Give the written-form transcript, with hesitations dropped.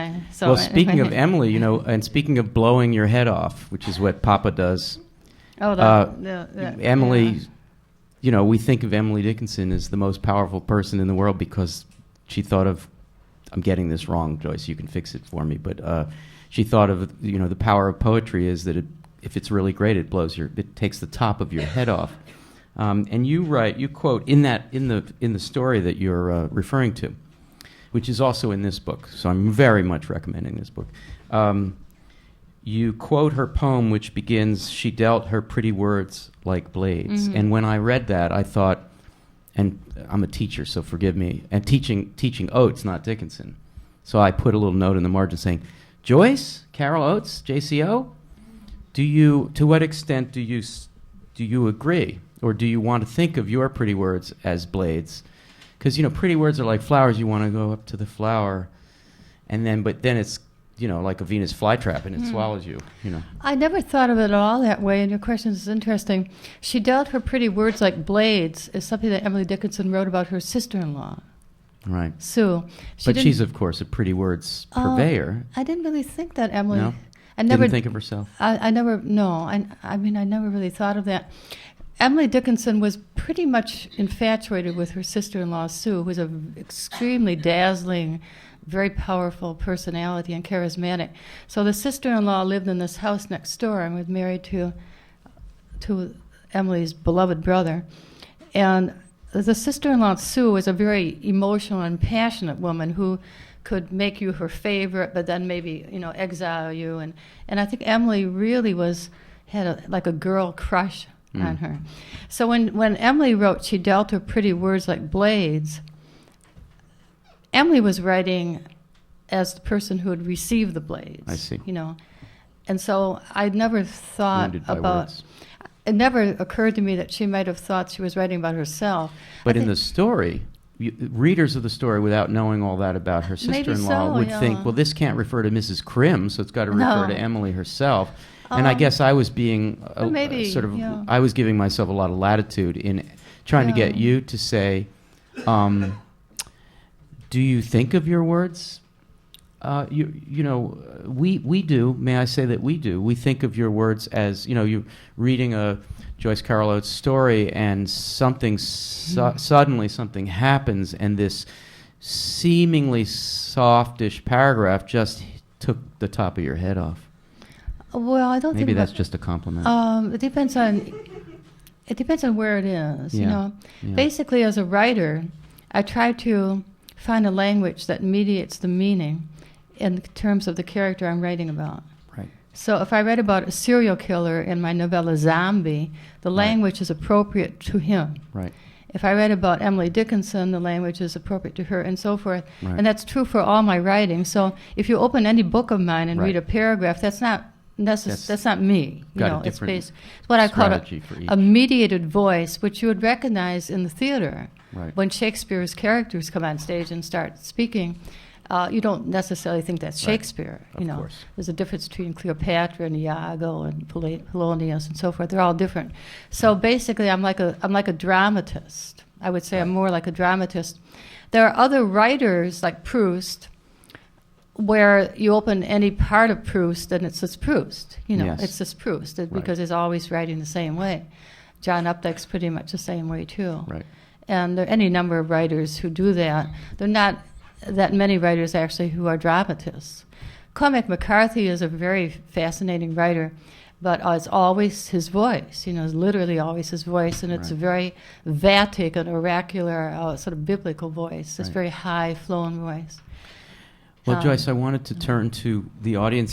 I? So well, speaking of Emily, you know, and speaking of blowing your head off, which is what Papa does. Emily, yeah. you know, we think of Emily Dickinson as the most powerful person in the world because she thought of, I'm getting this wrong, Joyce, you can fix it for me, but she thought of, you know, the power of poetry is that if it's really great, it takes the top of your head off. And you quote in the story that you're referring to, which is also in this book, so I'm very much recommending this book. You quote her poem, which begins, "She dealt her pretty words like blades." Mm-hmm. And when I read that, I thought, and I'm a teacher, so forgive me, and teaching Oates, not Dickinson. So I put a little note in the margin saying, Joyce Carol Oates, JCO, to what extent do you agree, or do you want to think of your pretty words as blades? Because, you know, pretty words are like flowers. You want to go up to the flower, but then it's, you know, like a Venus flytrap, and it swallows you, you know. I never thought of it at all that way, and your question is interesting. She dealt her pretty words like blades is something that Emily Dickinson wrote about her sister-in-law, Right. Sue. She's, of course, a pretty words purveyor. I didn't really think that, Emily. No? I never didn't think of herself? I never really thought of that. Emily Dickinson was pretty much infatuated with her sister-in-law, Sue, who was an extremely dazzling, very powerful personality and charismatic. So the sister-in-law lived in this house next door and was married to Emily's beloved brother. And the sister-in-law, Sue, was a very emotional and passionate woman who could make you her favorite, but then maybe, you know, exile you. And I think Emily really had a girl crush on her. So when Emily wrote, "She dealt her pretty words like blades," Emily was writing as the person who had received the blades. I see. You know, and so I'd never thought Wounded by about. words. It never occurred to me that she might have thought she was writing about herself. But in the story, readers of the story, without knowing all that about her Maybe sister-in-law, so, would yeah. think, well, this can't refer to Mrs. Krim, so it's got to refer to Emily herself. And I guess I was being I was giving myself a lot of latitude in trying to get you to say, do you think of your words? You know, we do. May I say that we do? We think of your words as, you know, you reading a Joyce Carol Oates story, and suddenly something happens, and this seemingly softish paragraph just took the top of your head off. Well, I don't think maybe that's just a compliment. It depends on where it is. Yeah. You know, Yeah. Basically, as a writer, I try to find a language that mediates the meaning in terms of the character I'm writing about. Right. So if I write about a serial killer in my novella Zombie, the language is appropriate to him. Right. If I write about Emily Dickinson, the language is appropriate to her, and so forth. Right. And that's true for all my writing. So if you open any book of mine and read a paragraph, that's not me. You know, it's what I call a mediated voice, which you would recognize in the theater. Right. When Shakespeare's characters come on stage and start speaking, you don't necessarily think that's Shakespeare. Of you know, course. There's a difference between Cleopatra and Iago and Polonius and so forth. They're all different. So basically, I'm like a dramatist. I would say I'm more like a dramatist. There are other writers like Proust, where you open any part of Proust and it says Proust. You know, it's just Proust because he's always writing the same way. John Updike's pretty much the same way too. Right. And there are any number of writers who do that. There are not that many writers actually who are dramatists. Cormac McCarthy is a very fascinating writer, but it's always his voice. You know, it's literally always his voice, and it's a very Vatic and oracular, sort of biblical voice. It's very high-flown voice. Well, Joyce, I wanted to turn to the audience here.